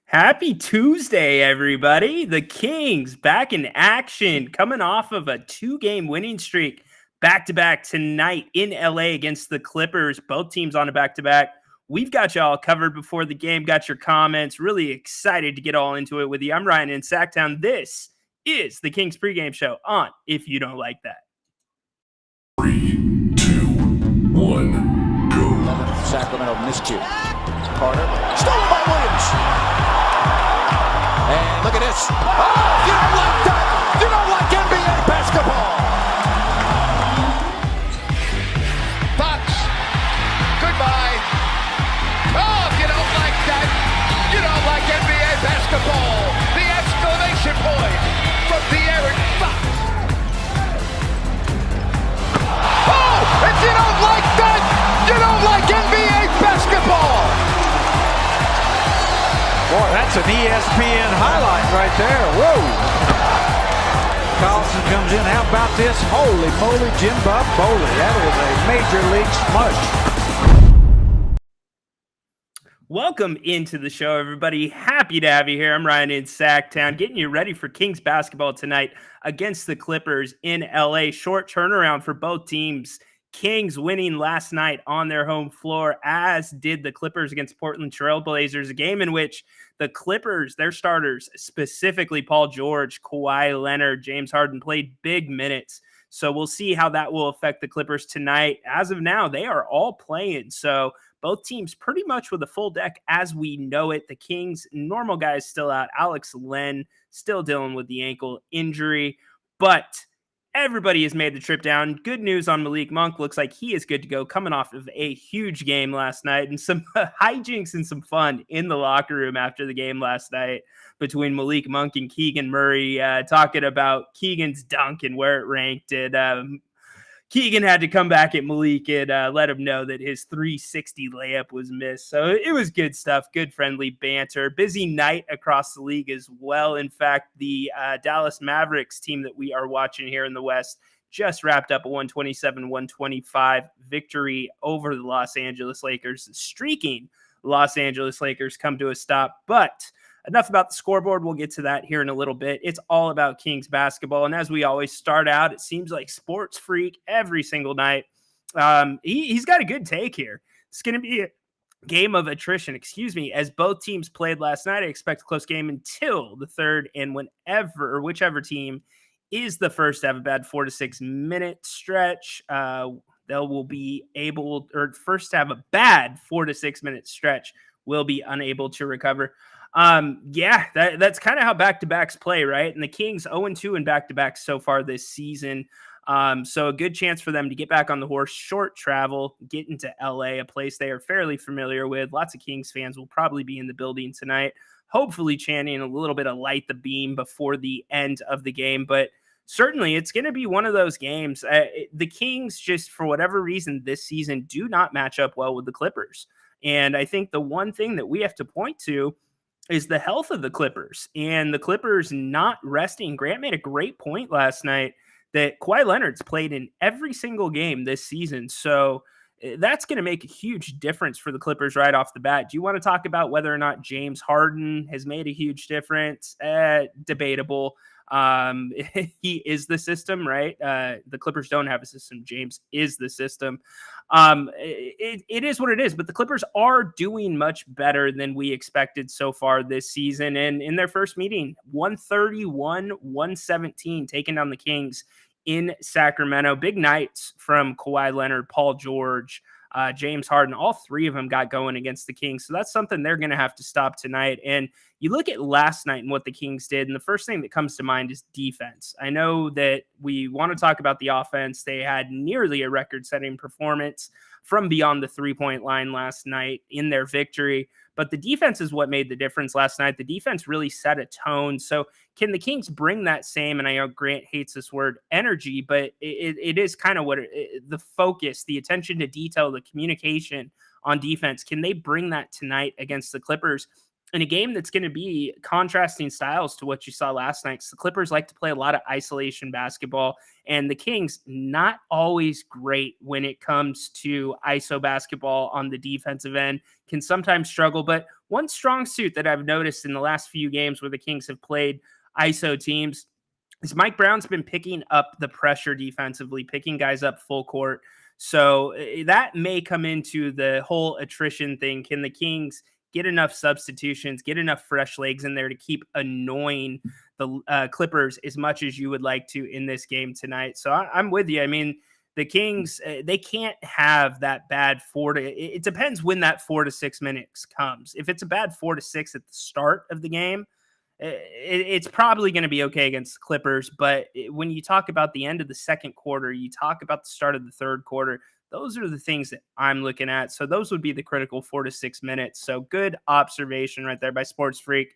Happy Tuesday, everybody. The Kings back in action, coming off of a two-game winning streak back-to-back tonight in LA against the Clippers. Both teams on a back-to-back. We've got y'all covered before the game, got your comments. Really excited to get all into it with you. I'm Ryan in Sacktown. This is the Kings pregame show on If You Don't Like That. 3, 2, 1, go. Sacramento miscue. Carter. Stolen by Williams. And look at this. Oh, you don't like that. You don't like NBA basketball. Fox. Goodbye. Oh, if you don't like that, you don't like NBA basketball. The exclamation point from De'Aaron Fox. Oh, if you don't like that, you don't like NBA basketball. Boy, that's an ESPN highlight right there. Whoa. Carlson comes in. How about this? Holy moly, Jim Bob Bowley. That is a major league smush. Welcome into the show, everybody. Happy to have you here. I'm Ryan in Sacktown, getting you ready for Kings basketball tonight against the Clippers in LA. Short turnaround for both teams. Kings winning last night on their home floor, as did the Clippers against Portland Trail Blazers, a game in which the Clippers, their starters, specifically Paul George, Kawhi Leonard, James Harden, played big minutes. So we'll see how that will affect the Clippers tonight. As of now, they are all playing. So both teams pretty much with a full deck as we know it. The Kings, normal guys still out. Alex Len still dealing with the ankle injury. But everybody has made the trip down. Good news on Malik Monk. Looks like he is good to go, coming off of a huge game last night and some hijinks and some fun in the locker room after the game last night between Malik Monk and Keegan Murray, talking about Keegan's dunk and where it ranked. And Keegan had to come back at Malik and let him know that his 360 layup was missed. So it was good stuff, good friendly banter. Busy night across the league as well. In fact, the Dallas Mavericks team that we are watching here in the West just wrapped up a 127-125 victory over the Los Angeles Lakers. Streaking Los Angeles Lakers come to a stop, but enough about the scoreboard. We'll get to that here in a little bit. It's all about Kings basketball. And as we always start out, it seems like Sports Freak every single night. He's got a good take here. It's going to be a game of attrition, as both teams played last night. I expect a close game until the third, and whichever team is the first to have a bad 4 to 6 minute stretch, they will be able, or first to have a bad 4 to 6 minute stretch will be unable to recover. That's kind of how back-to-backs play, right? And the Kings 0-2 in back-to-backs so far this season. So a good chance for them to get back on the horse, short travel, get into LA, a place they are fairly familiar with. Lots of Kings fans will probably be in the building tonight, hopefully chanting a little bit of light the beam before the end of the game. But certainly it's going to be one of those games. The Kings, just for whatever reason this season, do not match up well with the Clippers. And I think the one thing that we have to point to is the health of the Clippers, and the Clippers not resting. Grant made a great point last night that Kawhi Leonard's played in every single game this season. So that's going to make a huge difference for the Clippers right off the bat. Do you want to talk about whether or not James Harden has made a huge difference? Debatable. He is the system, right? The Clippers don't have a system. James is the system. It is what it is, but the Clippers are doing much better than we expected so far this season. And in their first meeting, 131-117, taking down the Kings in Sacramento. Big nights from Kawhi Leonard, Paul George, James Harden. All three of them got going against the Kings. So that's something they're going to have to stop tonight. And you look at last night and what the Kings did, and the first thing that comes to mind is defense. I know that we want to talk about the offense. They had nearly a record-setting performance from beyond the three-point line last night in their victory. But the defense is what made the difference last night. The defense really set a tone. So can the Kings bring that same, and I know Grant hates this word, energy, but it is kind of what the focus, the attention to detail, the communication on defense, can they bring that tonight against the Clippers? in a game that's going to be contrasting styles to what you saw last night. So the Clippers like to play a lot of isolation basketball, and the Kings not always great when it comes to ISO basketball on the defensive end, can sometimes struggle. But one strong suit that I've noticed in the last few games where the Kings have played ISO teams is Mike Brown's been picking up the pressure defensively, picking guys up full court. So that may come into the whole attrition thing. Can the Kings get enough substitutions, get enough fresh legs in there to keep annoying the Clippers as much as you would like to in this game tonight? So I'm with you. I mean, the Kings, they can't have that bad it depends when that 4 to 6 minutes comes. If it's a bad 4 to 6 at the start of the game, it's probably going to be okay against the Clippers. But when you talk about the end of the second quarter, you talk about the start of the third quarter, those are the things that I'm looking at. So those would be the critical 4 to 6 minutes. So good observation right there by Sports Freak.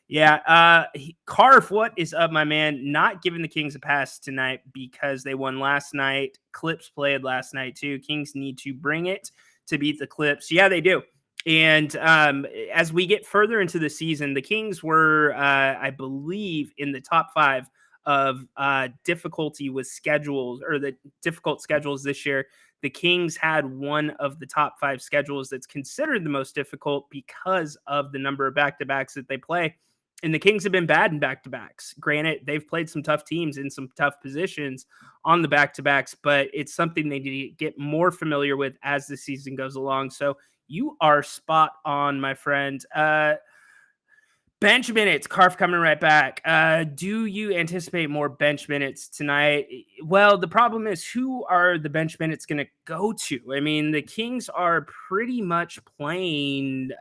Yeah. Carf, what is up, my man? Not giving the Kings a pass tonight because they won last night. Clips played last night too. Kings need to bring it to beat the Clips. Yeah, they do. And as we get further into the season, the Kings were, I believe, in the top 5 of difficulty with schedules, or the difficult schedules this year. The Kings had one of the top 5 schedules that's considered the most difficult because of the number of back-to-backs that they play. And the Kings have been bad in back-to-backs. Granted, they've played some tough teams in some tough positions on the back-to-backs, but it's something they need to get more familiar with as the season goes along. So you are spot on, my friend. Bench minutes, Carf coming right back. Do you anticipate more bench minutes tonight? Well, the problem is, who are the bench minutes going to go to? I mean, the Kings are pretty much playing.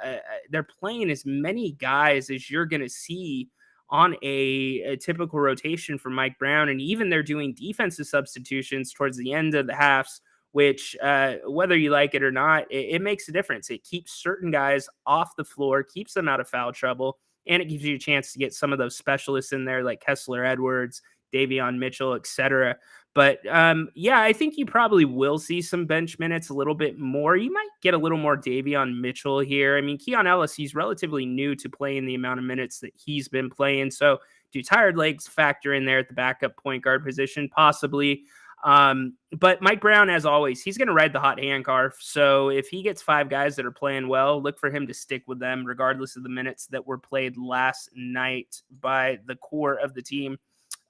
They're playing as many guys as you're going to see on a typical rotation for Mike Brown. And even they're doing defensive substitutions towards the end of the halves, which whether you like it or not, it makes a difference. It keeps certain guys off the floor, keeps them out of foul trouble, and it gives you a chance to get some of those specialists in there like Kessler Edwards, Davion Mitchell, etc. But yeah, I think you probably will see some bench minutes a little bit more. You might get a little more Davion Mitchell here. I mean, Keon Ellis, he's relatively new to playing the amount of minutes that he's been playing. So do tired legs factor in there at the backup point guard position? Possibly. But Mike Brown, as always, he's going to ride the hot hand, Carf. So if he gets 5 guys that are playing well, look for him to stick with them, regardless of the minutes that were played last night by the core of the team.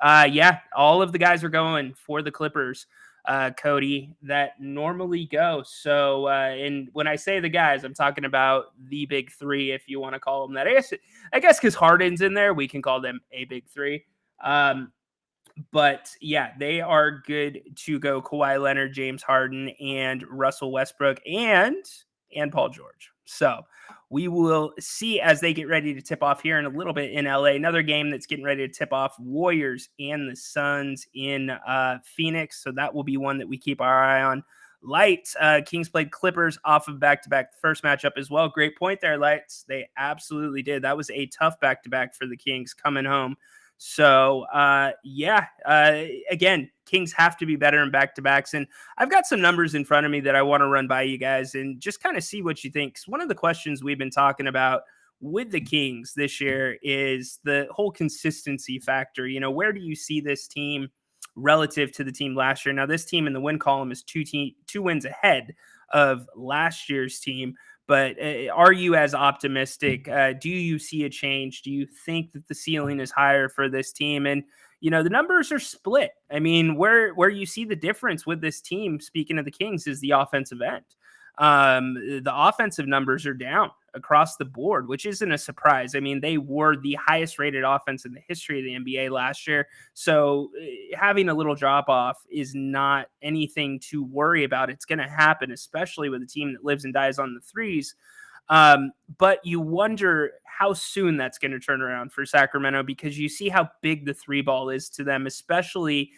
Yeah, all of the guys are going for the Clippers, Cody, that normally go. So, and when I say the guys, I'm talking about the big 3, if you want to call them that. I guess because Harden's in there, we can call them a big 3. But yeah, they are good to go. Kawhi Leonard, James Harden, and Russell Westbrook, and Paul George. So we will see as they get ready to tip off here in a little bit in LA. Another game that's getting ready to tip off, Warriors and the Suns in Phoenix. So that will be one that we keep our eye on. Lights, Kings played Clippers off of back-to-back first matchup as well. Great point there, Lights. They absolutely did. That was a tough back-to-back for the Kings coming home. So, yeah, again, Kings have to be better in back-to-backs. And I've got some numbers in front of me that I want to run by you guys and just kind of see what you think. One of the questions we've been talking about with the Kings this year is the whole consistency factor. You know, where do you see this team relative to the team last year? Now, this team in the win column is 2 wins ahead of last year's team. But are you as optimistic? Do you see a change? Do you think that the ceiling is higher for this team? And, you know, the numbers are split. I mean, where you see the difference with this team, speaking of the Kings, is the offensive end. The offensive numbers are down across the board, which isn't a surprise. I mean, they were the highest rated offense in the history of the NBA last year. So having a little drop off is not anything to worry about. It's going to happen, especially with a team that lives and dies on the threes. But you wonder how soon that's going to turn around for Sacramento, because you see how big the 3 ball is to them, especially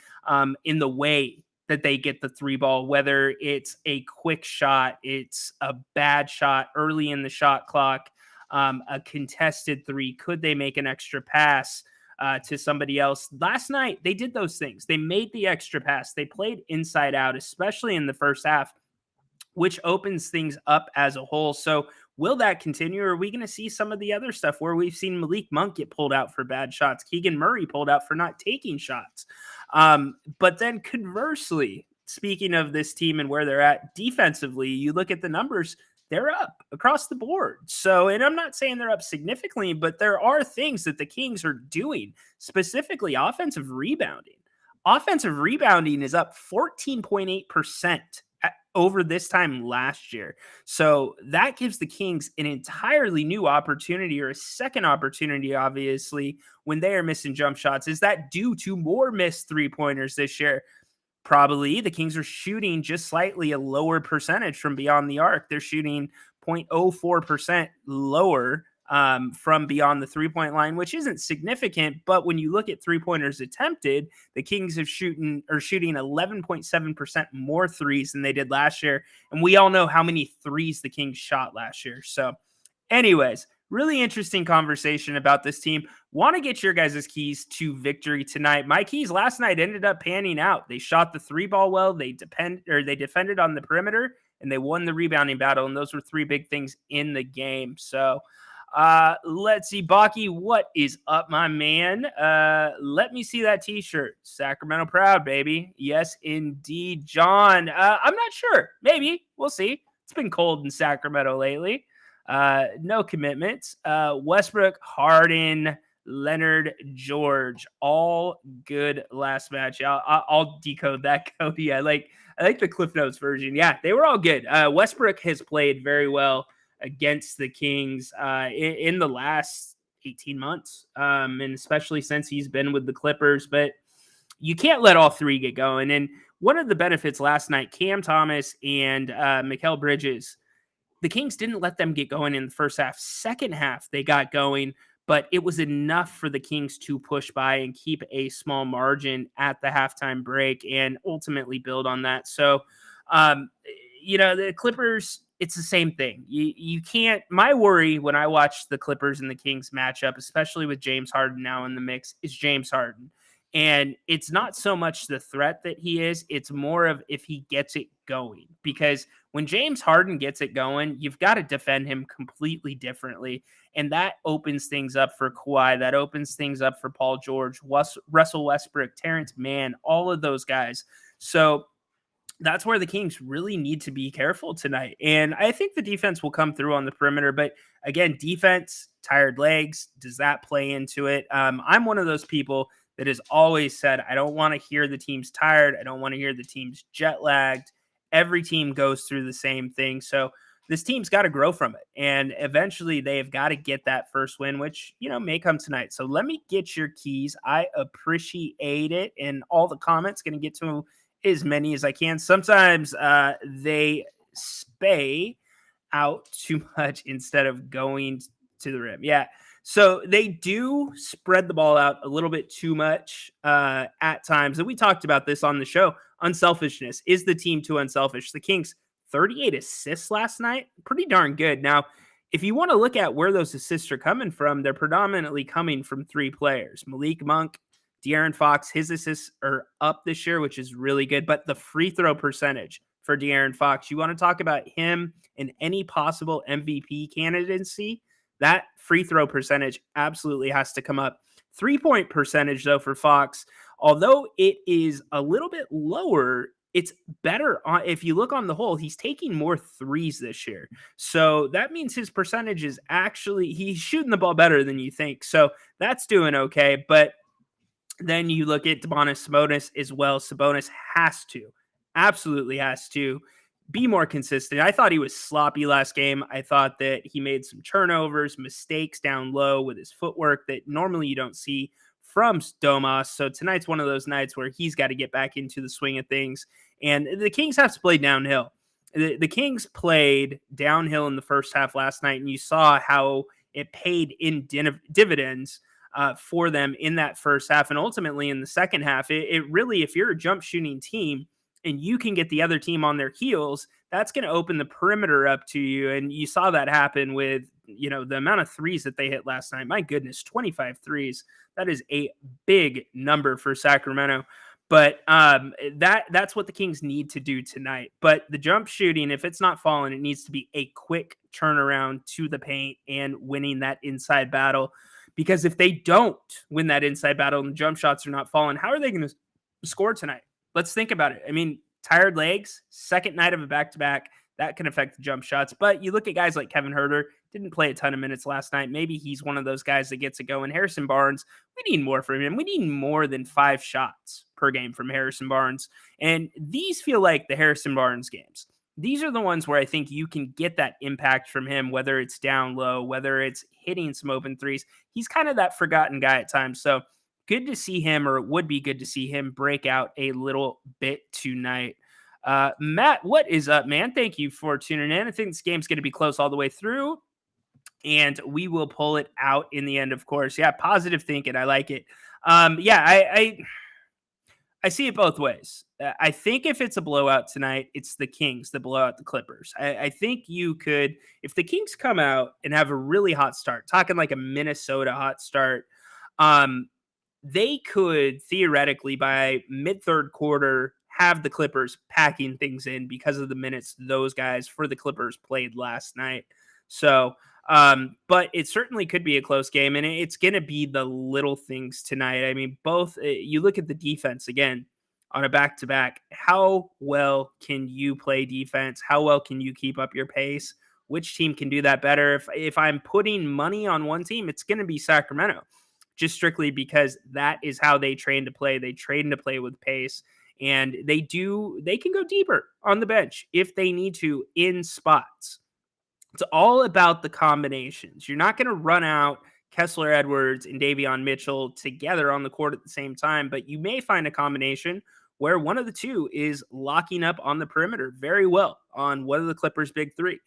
in the way that they get the 3 ball, whether it's a quick shot, it's a bad shot early in the shot clock, a contested 3. Could they make an extra pass to somebody else? Last night, they did those things. They made the extra pass. They played inside out, especially in the first half, which opens things up as a whole. So Will that continue? Or are we going to see some of the other stuff where we've seen Malik Monk get pulled out for bad shots, Keegan Murray pulled out for not taking shots? But then conversely, speaking of this team and where they're at defensively, you look at the numbers, they're up across the board. So, and I'm not saying they're up significantly, but there are things that the Kings are doing, specifically offensive rebounding. Offensive rebounding is up 14.8% over this time last year. So that gives the Kings an entirely new opportunity, or a second opportunity, obviously, when they are missing jump shots. Is that due to more missed three-pointers this year? Probably. The Kings are shooting just slightly a lower percentage from beyond the arc. They're shooting 0.04% lower from beyond the three-point line, which isn't significant. But when you look at three-pointers attempted, the Kings are shooting 11.7% more threes than they did last year. And we all know how many threes the Kings shot last year. So anyways, really interesting conversation about this team. Want to get your guys' keys to victory tonight. My keys last night ended up panning out. They shot the three ball well. They defended on the perimeter, and they won the rebounding battle. And those were three big things in the game. So let's see, Baki, what is up, my man? Let me see that t-shirt. Sacramento proud, baby. Yes, indeed. John, I'm not sure. Maybe. We'll see. It's been cold in Sacramento lately. No commitments. Westbrook, Harden, Leonard, George, all good last match. I'll decode that, Cody. I like the Cliff Notes version. Yeah, they were all good. Westbrook has played very well against the Kings in the last 18 months, and especially since he's been with the Clippers. But you can't let all three get going. And one of the benefits last night, Cam Thomas and Mikal Bridges, the Kings didn't let them get going in the first half. Second half, they got going, but it was enough for the Kings to push by and keep a small margin at the halftime break and ultimately build on that. So, the Clippers, it's the same thing. You can't. My worry when I watch the Clippers and the Kings matchup, especially with James Harden now in the mix, is James Harden. And it's not so much the threat that he is, it's more of if he gets it going. Because when James Harden gets it going, you've got to defend him completely differently. And that opens things up for Kawhi. That opens things up for Paul George, Russell Westbrook, Terrence Mann, all of those guys. So that's where the Kings really need to be careful tonight. And I think the defense will come through on the perimeter. But again, defense, tired legs, does that play into it? I'm one of those people that has always said, I don't want to hear the team's tired. I don't want to hear the team's jet lagged. Every team goes through the same thing. So this team's got to grow from it. And eventually they've got to get that first win, which, may come tonight. So let me get your keys. I appreciate it. And all the comments, going to get to as many as I can. Sometimes they spay out too much instead of going to the rim. Yeah. So they do spread the ball out a little bit too much at times. And we talked about this on the show. Unselfishness. Is the team too unselfish? The Kings, 38 assists last night. Pretty darn good. Now, if you want to look at where those assists are coming from, they're predominantly coming from three players. Malik Monk, De'Aaron Fox, his assists are up this year, which is really good. But the free throw percentage for De'Aaron Fox, you want to talk about him in any possible MVP candidacy, that free throw percentage absolutely has to come up. 3-point percentage, though, for Fox, although it is a little bit lower, it's better. If you look on the whole, he's taking more threes this year. So that means his percentage is actually, he's shooting the ball better than you think. So that's doing okay. But then you look at Sabonis as well. Sabonis absolutely has to be more consistent. I thought he was sloppy last game. I thought that he made some turnovers, mistakes down low with his footwork that normally you don't see from Domas. So tonight's one of those nights where he's got to get back into the swing of things. And the Kings have to play downhill. The Kings played downhill in the first half last night, and you saw how it paid in dividends for them in that first half. And ultimately in the second half, it really, if you're a jump shooting team, and you can get the other team on their heels, that's going to open the perimeter up to you. And you saw that happen with, the amount of threes that they hit last night. My goodness, 25 threes. That is a big number for Sacramento. But that's what the Kings need to do tonight. But the jump shooting, if it's not falling, it needs to be a quick turnaround to the paint and winning that inside battle. Because if they don't win that inside battle and the jump shots are not falling, how are they going to score tonight? Let's think about it. I mean, tired legs, second night of a back-to-back, that can affect the jump shots. But you look at guys like Kevin Huerter, didn't play a ton of minutes last night. Maybe he's one of those guys that gets it going. Harrison Barnes, we need more from him. We need more than 5 shots per game from Harrison Barnes. And these feel like the Harrison Barnes games. These are the ones where I think you can get that impact from him, whether it's down low, whether it's hitting some open threes. He's kind of that forgotten guy at times. So good to see him, or it would be good to see him break out a little bit tonight. Matt, what is up, man? Thank you for tuning in. I think this game's going to be close all the way through, and we will pull it out in the end, of course. Yeah, positive thinking. I like it. I see it both ways. I think if it's a blowout tonight, it's the Kings that blow out the Clippers. I think you could, if the Kings come out and have a really hot start, talking like a Minnesota hot start, they could theoretically by mid-third quarter have the Clippers packing things in because of the minutes those guys for the Clippers played last night. So, but it certainly could be a close game, and it's going to be the little things tonight. I mean, both, you look at the defense again on a back-to-back, how well can you play defense? How well can you keep up your pace? Which team can do that better? If I'm putting money on one team, it's going to be Sacramento, just strictly because that is how they train to play. They train to play with pace. And they can go deeper on the bench if they need to in spots. It's all about the combinations. You're not going to run out Kessler Edwards and Davion Mitchell together on the court at the same time, but you may find a combination where one of the two is locking up on the perimeter very well on one of the Clippers' big three.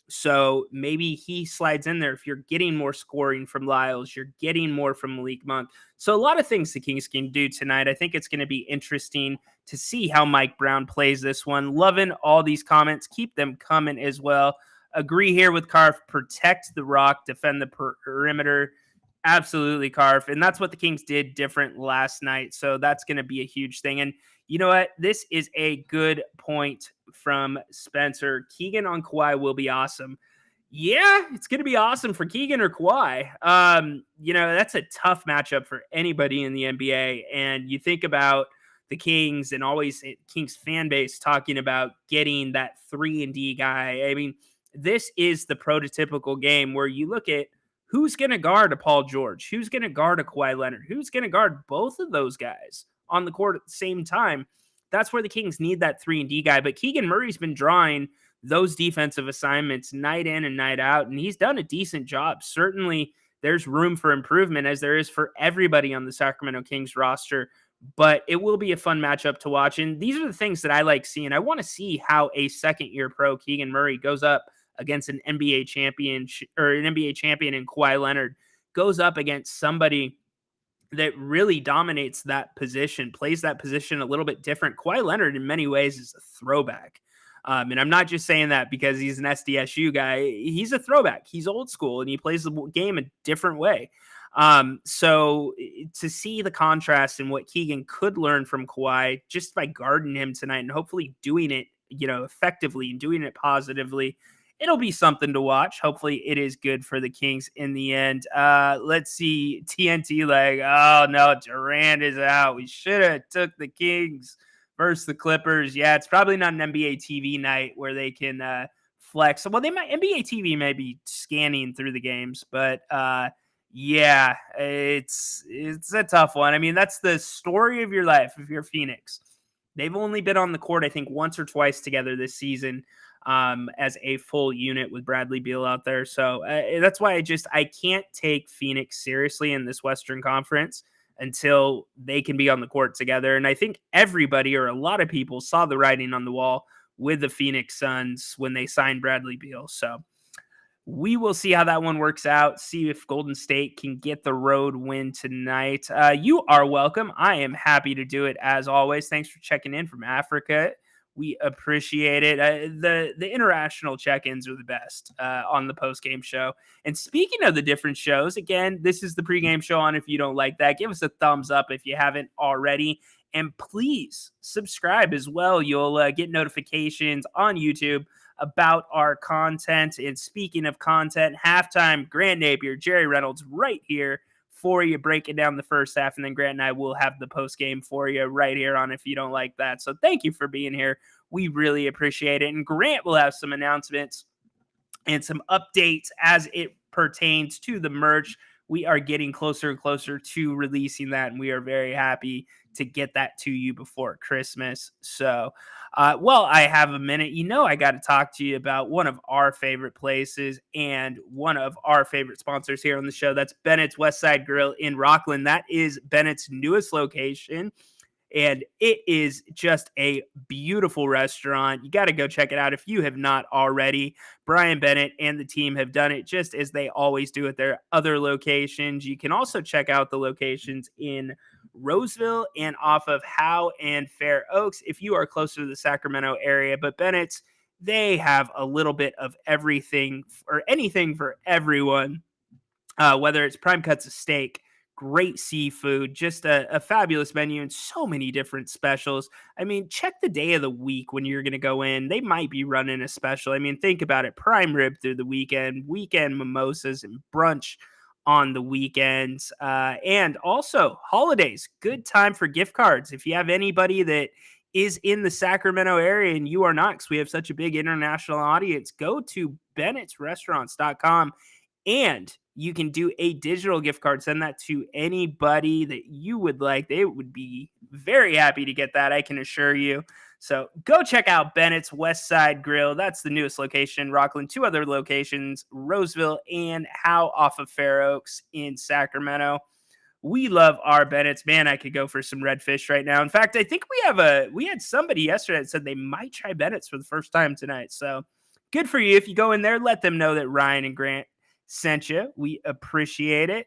So maybe he slides in there if you're getting more scoring from Lyles, you're getting more from Malik Monk. So a lot of things the Kings can do tonight. I think it's going to be interesting to see how Mike Brown plays this one. Loving all these comments. Keep them coming as well. Agree here with Carf. Protect the rock, defend the perimeter. Absolutely, Carf. And that's what the Kings did different last night. So that's going to be a huge thing. And you know what? This is a good point from Spencer. Keegan on Kawhi will be awesome. Yeah, it's going to be awesome for Keegan or Kawhi. That's a tough matchup for anybody in the NBA. And you think about the Kings and always Kings fan base talking about getting that 3-and-D guy. I mean, this is the prototypical game where you look at who's going to guard a Paul George, who's going to guard a Kawhi Leonard, who's going to guard both of those guys on the court at the same time. That's where the Kings need that 3-and-D guy. But Keegan Murray's been drawing those defensive assignments night in and night out, and he's done a decent job. Certainly, there's room for improvement, as there is for everybody on the Sacramento Kings roster. But it will be a fun matchup to watch. And these are the things that I like seeing. I want to see how a second-year pro, Keegan Murray, goes up against an NBA champion in Kawhi Leonard, goes up against somebody that really dominates that position, plays that position a little bit different. Kawhi Leonard, in many ways, is a throwback. And I'm not just saying that because he's an SDSU guy. He's a throwback. He's old school, and he plays the game a different way. So to see the contrast and what Keegan could learn from Kawhi just by guarding him tonight and hopefully doing it, effectively and doing it positively, it'll be something to watch. Hopefully it is good for the Kings in the end. Let's see. TNT oh no, Durant is out. We should have took the Kings versus the Clippers. Yeah, it's probably not an NBA TV night where they can flex. Well, NBA TV may be scanning through the games, but yeah, it's a tough one. I mean, that's the story of your life if you're Phoenix. They've only been on the court, I think, once or twice together this season. As a full unit with Bradley Beal out there. So that's why I can't take Phoenix seriously in this Western Conference until they can be on the court together. And I think everybody, or a lot of people, saw the writing on the wall with the Phoenix Suns when they signed Bradley Beal. So we will see how that one works out, see if Golden State can get the road win tonight. You are welcome. I am happy to do it as always. Thanks for checking in from Africa. We appreciate it. The international check-ins are the best on the post-game show. And speaking of the different shows, again, this is the pregame show on. If you don't like that, give us a thumbs up if you haven't already. And please subscribe as well. You'll get notifications on YouTube about our content. And speaking of content, halftime, Grant Napier, Jerry Reynolds right here for you, breaking down the first half. And then Grant and I will have the post game for you right here on If You Don't Like That. So thank you for being here. We really appreciate it. And Grant will have some announcements and some updates as it pertains to the merch. We are getting closer and closer to releasing that, and we are very happy to get that to you before Christmas. So, well, I have a minute. I got to talk to you about one of our favorite places and one of our favorite sponsors here on the show. That's Bennett's Westside Grill in Rockland. That is Bennett's newest location, and it is just a beautiful restaurant. You got to go check it out if you have not already. Brian Bennett and the team have done it just as they always do at their other locations. You can also check out the locations in Roseville and off of Howe and Fair Oaks if you are closer to the Sacramento area. But Bennett's, they have a little bit of everything or anything for everyone, whether it's prime cuts of steak, great seafood, just a fabulous menu, and so many different specials. I mean, check the day of the week when you're going to go in. They might be running a special. I mean, think about it. Prime rib through the weekend mimosas and brunch on the weekends. And also holidays, good time for gift cards. If you have anybody that is in the Sacramento area and you are not, because we have such a big international audience, go to bennettsrestaurants.com and you can do a digital gift card. Send that to anybody that you would like. They would be very happy to get that, I can assure you. So go check out Bennett's Westside Grill. That's the newest location in Rockland. 2 other locations, Roseville and Howe off of Fair Oaks in Sacramento. We love our Bennett's. Man, I could go for some redfish right now. In fact, I think we had somebody yesterday that said they might try Bennett's for the first time tonight. So good for you. If you go in there, let them know that Ryan and Grant sent you. We appreciate it.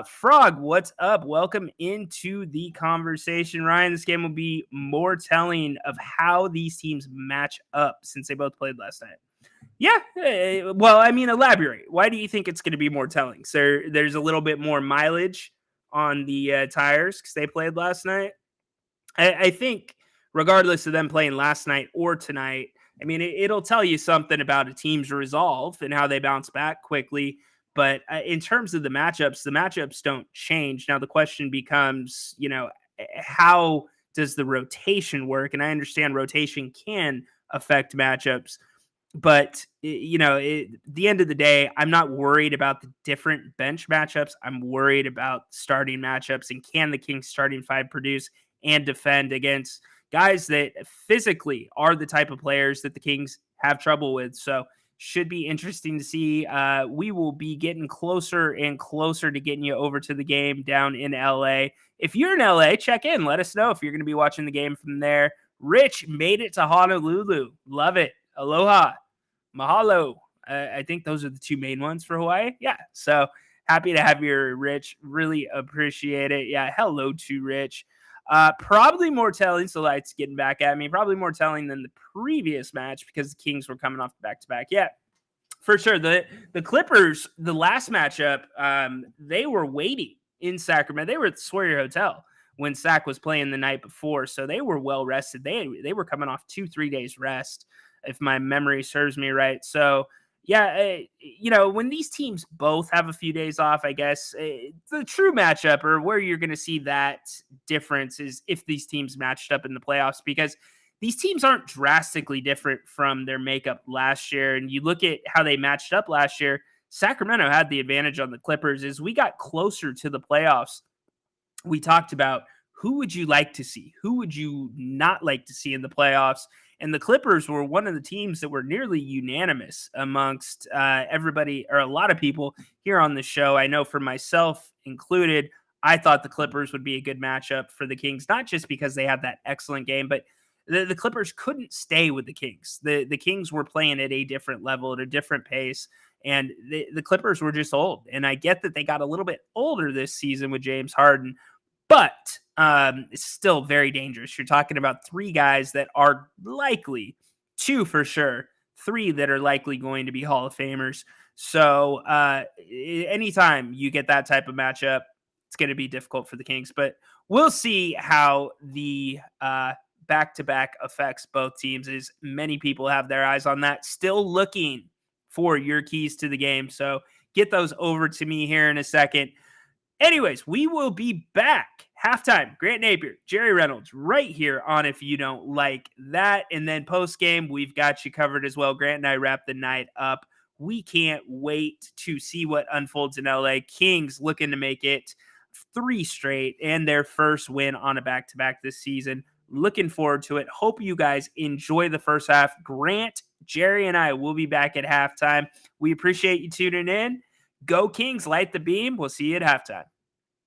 Frog, what's up? Welcome into the conversation. Ryan, this game will be more telling of how these teams match up since they both played last night. Yeah, well, I mean, elaborate. Why do you think it's going to be more telling? So there's a little bit more mileage on the tires because they played last night. I think regardless of them playing last night or tonight, I mean, it'll tell you something about a team's resolve and how they bounce back quickly. But in terms of the matchups don't change. Now, the question becomes, how does the rotation work? And I understand rotation can affect matchups. But, at the end of the day, I'm not worried about the different bench matchups. I'm worried about starting matchups. And can the Kings starting 5 produce and defend against guys that physically are the type of players that the Kings have trouble with? So should be interesting to see. We will be getting closer and closer to getting you over to the game down in LA. If you're in LA, check in. Let us know if you're going to be watching the game from there. Rich made it to Honolulu. Love it. Aloha. Mahalo. I think those are the 2 main ones for Hawaii. Yeah. So happy to have you, Rich. Really appreciate it. Yeah. Hello to Rich. Probably more telling. So Light's getting back at me. Probably more telling than the previous match because the Kings were coming off the back-to-back. Yeah, for sure. The Clippers, the last matchup, they were waiting in Sacramento. They were at the Sawyer Hotel when Sac was playing the night before, so they were well rested. They were coming off 2-3 days rest, if my memory serves me right. So yeah, when these teams both have a few days off, I guess the true matchup or where you're going to see that difference is if these teams matched up in the playoffs, because these teams aren't drastically different from their makeup last year. And you look at how they matched up last year, Sacramento had the advantage on the Clippers. As we got closer to the playoffs, we talked about who would you like to see? Who would you not like to see in the playoffs? And the Clippers were one of the teams that were nearly unanimous amongst everybody or a lot of people here on the show. I know for myself included, I thought the Clippers would be a good matchup for the Kings, not just because they had that excellent game, but the Clippers couldn't stay with the Kings. The Kings were playing at a different level, at a different pace, and the Clippers were just old. And I get that they got a little bit older this season with James Harden, but it's still very dangerous. You're talking about 3 guys that are likely, 2 for sure, 3 that are likely going to be Hall of Famers. So anytime you get that type of matchup, it's going to be difficult for the Kings. But we'll see how the back-to-back affects both teams, as many people have their eyes on that. Still looking for your keys to the game. So get those over to me here in a second. Anyways, we will be back. Halftime, Grant Napier, Jerry Reynolds, right here on If You Don't Like That. And then post-game, we've got you covered as well. Grant and I wrap the night up. We can't wait to see what unfolds in LA. Kings looking to make it 3 straight and their first win on a back-to-back this season. Looking forward to it. Hope you guys enjoy the first half. Grant, Jerry, and I will be back at halftime. We appreciate you tuning in. Go Kings, light the beam. We'll see you at halftime.